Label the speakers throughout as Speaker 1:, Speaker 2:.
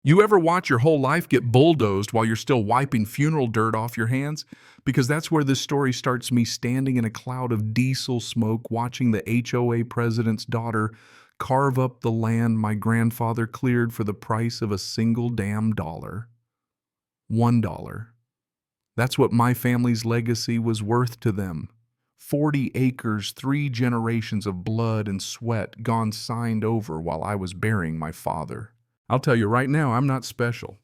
Speaker 1: You ever watch your whole life get bulldozed while you're still wiping funeral dirt off your hands? Because that's where this story starts, me standing in a cloud of diesel smoke watching the HOA president's daughter carve up the land my grandfather cleared for the price of a single damn dollar. $1. That's what my family's legacy was worth to them. 40 acres, 3 generations of blood and sweat gone signed over while I was burying my father. I'll tell you right now, I'm not special.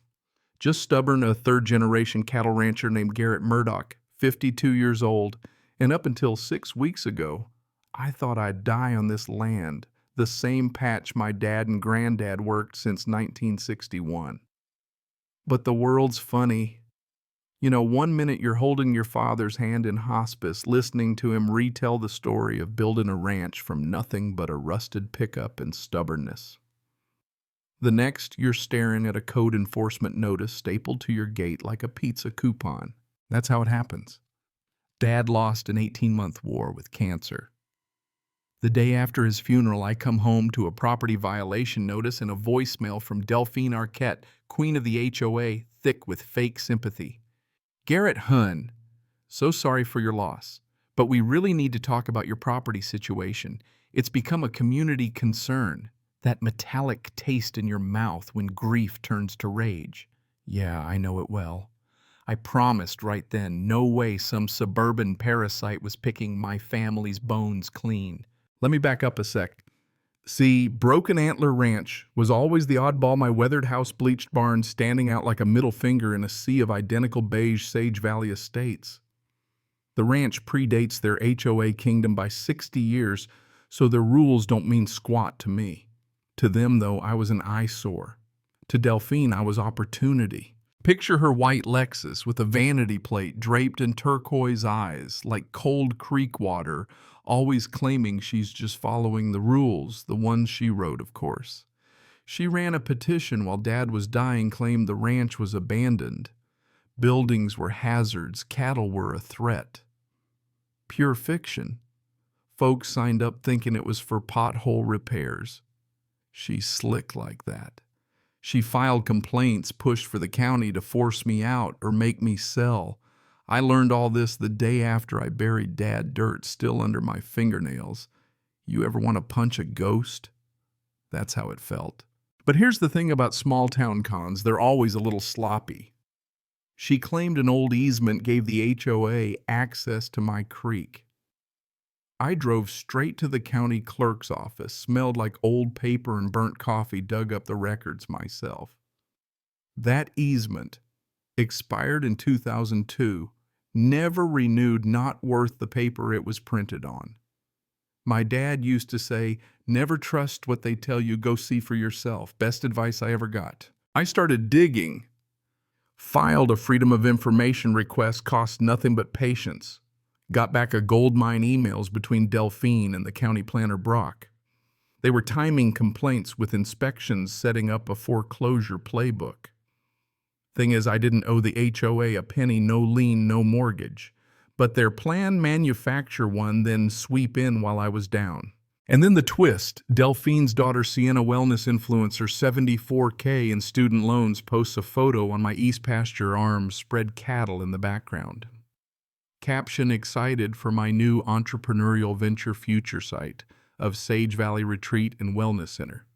Speaker 1: Just stubborn, a third-generation cattle rancher named Garrett Murdoch, 52 years old, and up until 6 weeks ago, I thought I'd die on this land, the same patch my dad and granddad worked since 1961. But the world's funny. You know, one minute you're holding your father's hand in hospice, listening to him retell the story of building a ranch from nothing but a rusted pickup and stubbornness. The next, you're staring at a code enforcement notice stapled to your gate like a pizza coupon. That's how it happens. Dad lost an 18-month war with cancer. The day after his funeral, I come home to a property violation notice and a voicemail from Delphine Arquette, queen of the HOA, thick with fake sympathy. Garrett Hun, so sorry for your loss, but we really need to talk about your property situation. It's become a community concern. That metallic taste in your mouth when grief turns to rage. Yeah, I know it well. I promised right then, no way some suburban parasite was picking my family's bones clean. Let me back up a sec. See, Broken Antler Ranch was always the oddball, my weathered house bleached barn standing out like a middle finger in a sea of identical beige Sage Valley estates. The ranch predates their HOA kingdom by 60 years, so their rules don't mean squat to me. To them, though, I was an eyesore. To Delphine, I was opportunity. Picture her white Lexus with a vanity plate draped in turquoise eyes, like cold creek water, always claiming she's just following the rules, the ones she wrote, of course. She ran a petition while Dad was dying, claimed the ranch was abandoned. Buildings were hazards, cattle were a threat. Pure fiction. Folks signed up thinking it was for pothole repairs. She's slick like that. She filed complaints, pushed for the county to force me out or make me sell. I learned all this the day after I buried Dad, dirt still under my fingernails. You ever want to punch a ghost? That's how it felt. But here's the thing about small-town cons, they're always a little sloppy. She claimed an old easement gave the HOA access to my creek. I drove straight to the county clerk's office, smelled like old paper and burnt coffee, dug up the records myself. That easement, expired in 2002, never renewed, not worth the paper it was printed on. My dad used to say, never trust what they tell you, go see for yourself. Best advice I ever got. I started digging. Filed a Freedom of Information request, cost nothing but patience. Got back a goldmine emails between Delphine and the county planner Brock. They were timing complaints with inspections, setting up a foreclosure playbook. Thing is, I didn't owe the HOA a penny, no lien, no mortgage. But their plan, manufacture one, then sweep in while I was down. And then the twist, Delphine's daughter, Sienna wellness influencer, 74K in student loans, posts a photo on my East Pasture Arms spread cattle in the background. Caption, excited for my new entrepreneurial venture future site of Sage Valley Retreat and Wellness Center.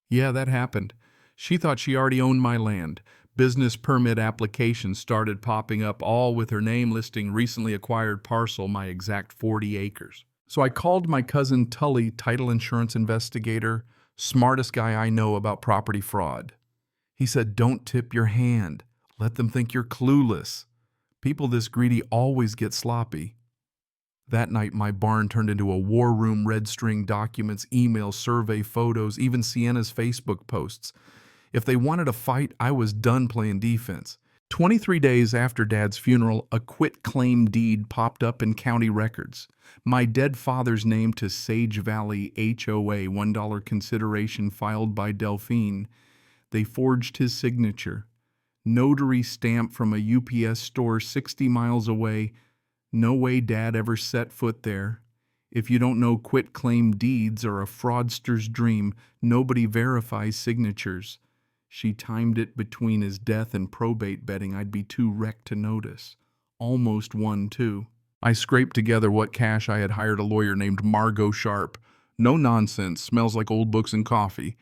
Speaker 1: Yeah, that happened. She thought she already owned my land. Business permit applications started popping up, all with her name listing recently acquired parcel, my exact 40 acres. So I called my cousin Tully, title insurance investigator, smartest guy I know about property fraud. He said, don't tip your hand. Let them think you're clueless. People this greedy always get sloppy. That night, my barn turned into a war room, red string documents, emails, survey photos, even Sienna's Facebook posts. If they wanted a fight, I was done playing defense. 23 days after Dad's funeral, a quitclaim deed popped up in county records. My dead father's name to Sage Valley HOA, $1 consideration filed by Delphine. They forged his signature. Notary stamp from a UPS store 60 miles away. No way Dad ever set foot there. If you don't know, quitclaim deeds are a fraudster's dream. Nobody verifies signatures. She timed it between his death and probate, betting I'd be too wrecked to notice. Almost won, too. I scraped together what cash I had hired a lawyer named Margot Sharp. No nonsense, smells like old books and coffee.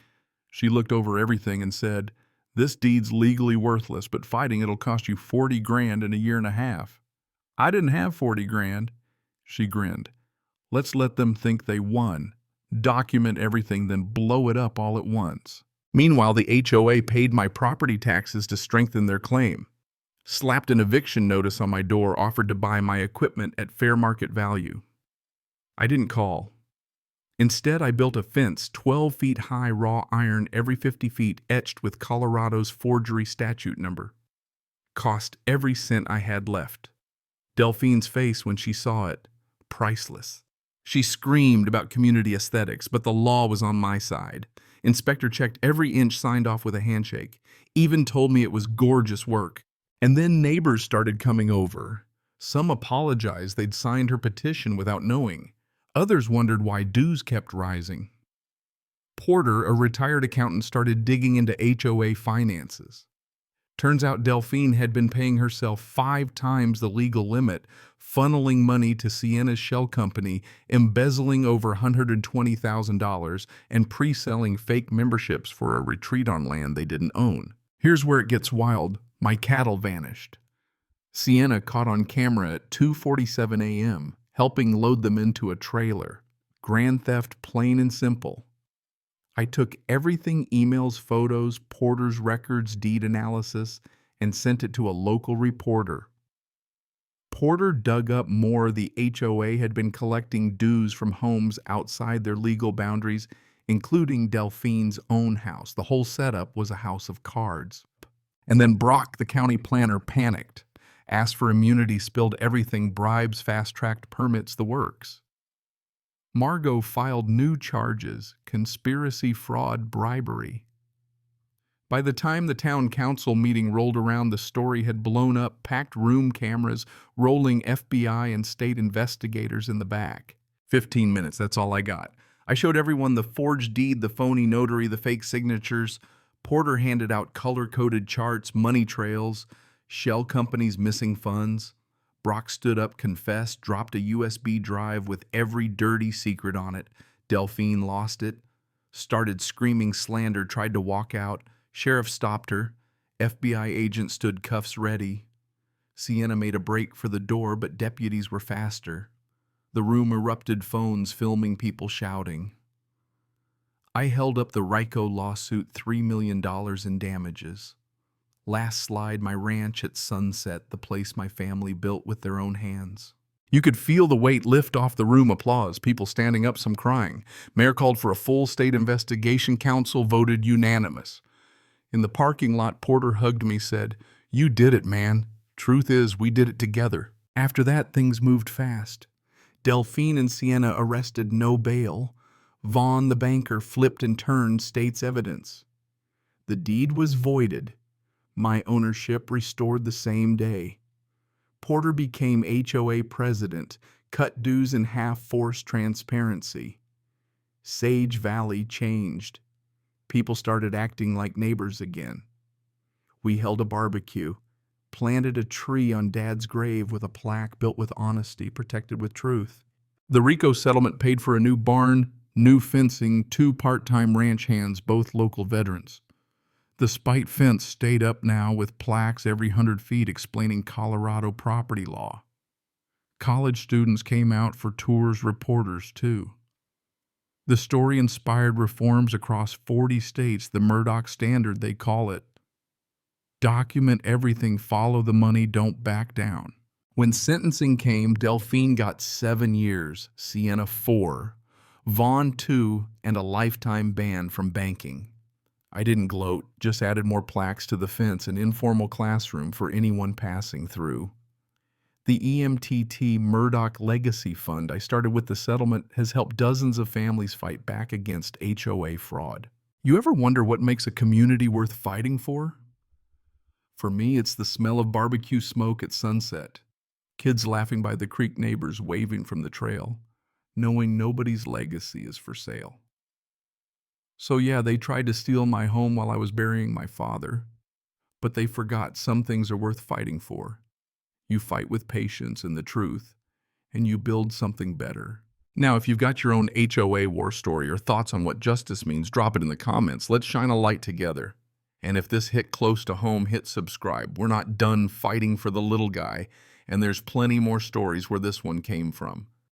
Speaker 1: She looked over everything and said, "This deed's legally worthless, but fighting it'll cost you 40 grand in a year and a half." I didn't have 40 grand. She grinned. "Let's let them think they won. Document everything, then blow it up all at once." Meanwhile, the HOA paid my property taxes to strengthen their claim. Slapped an eviction notice on my door, offered to buy my equipment at fair market value. I didn't call. Instead, I built a fence 12 feet high, raw iron, every 50 feet, etched with Colorado's forgery statute number. Cost every cent I had left. Delphine's face when she saw it, priceless. She screamed about community aesthetics, but the law was on my side. Inspector checked every inch, signed off with a handshake, even told me it was gorgeous work. And then neighbors started coming over. Some apologized they'd signed her petition without knowing. Others wondered why dues kept rising. Porter, a retired accountant, started digging into HOA finances. Turns out Delphine had been paying herself 5 times the legal limit, funneling money to Sienna's shell company, embezzling over $120,000, and pre-selling fake memberships for a retreat on land they didn't own. Here's where it gets wild. My cattle vanished. Sienna caught on camera at 2:47 a.m., helping load them into a trailer. Grand theft, plain and simple. I took everything, emails, photos, Porter's records, deed analysis, and sent it to a local reporter. Porter dug up more. The HOA had been collecting dues from homes outside their legal boundaries, including Delphine's own house. The whole setup was a house of cards. And then Brock, the county planner, panicked, asked for immunity, spilled everything, bribes, fast-tracked permits, the works. Margot filed new charges: conspiracy, fraud, bribery. By the time the town council meeting rolled around, the story had blown up, packed room cameras, rolling FBI and state investigators in the back. 15 minutes, that's all I got. I showed everyone the forged deed, the phony notary, the fake signatures. Porter handed out color-coded charts, money trails, shell companies missing funds. Brock stood up, confessed, dropped a USB drive with every dirty secret on it. Delphine lost it, started screaming slander, tried to walk out. Sheriff stopped her. FBI agent stood, cuffs ready. Sienna made a break for the door, but deputies were faster. The room erupted, phones filming people shouting. I held up the Ryko lawsuit, $3 million in damages. Last slide, my ranch at Sunset, the place my family built with their own hands. You could feel the weight lift off the room. Applause, people standing up, some crying. Mayor called for a full state investigation. Council voted unanimous. In the parking lot, Porter hugged me, said, "You did it, man. Truth is, we did it together." After that, things moved fast. Delphine and Sienna arrested, no bail. Vaughn, the banker, flipped and turned state's evidence. The deed was voided. My ownership restored the same day. Porter became HOA president, cut dues in half, forced transparency. Sage Valley changed. People started acting like neighbors again. We held a barbecue, planted a tree on Dad's grave with a plaque built with honesty, protected with truth. The Rico settlement paid for a new barn, new fencing, 2 part-time ranch hands, both local veterans. The spite fence stayed up now with plaques every 100 feet explaining Colorado property law. College students came out for tours, reporters too. The story inspired reforms across 40 states, the Murdoch Standard, they call it. Document everything, follow the money, don't back down. When sentencing came, Delphine got 7 years, Sienna 4, Vaughn 2, and a lifetime ban from banking. I didn't gloat, just added more plaques to the fence, an informal classroom for anyone passing through. The EMTT Murdoch Legacy Fund I started with the settlement has helped dozens of families fight back against HOA fraud. You ever wonder what makes a community worth fighting for? For me, it's the smell of barbecue smoke at sunset, kids laughing by the creek, neighbors waving from the trail, knowing nobody's legacy is for sale. So yeah, they tried to steal my home while I was burying my father. But they forgot some things are worth fighting for. You fight with patience and the truth, and you build something better. Now, if you've got your own HOA war story or thoughts on what justice means, drop it in the comments. Let's shine a light together. And if this hit close to home, hit subscribe. We're not done fighting for the little guy, and there's plenty more stories where this one came from.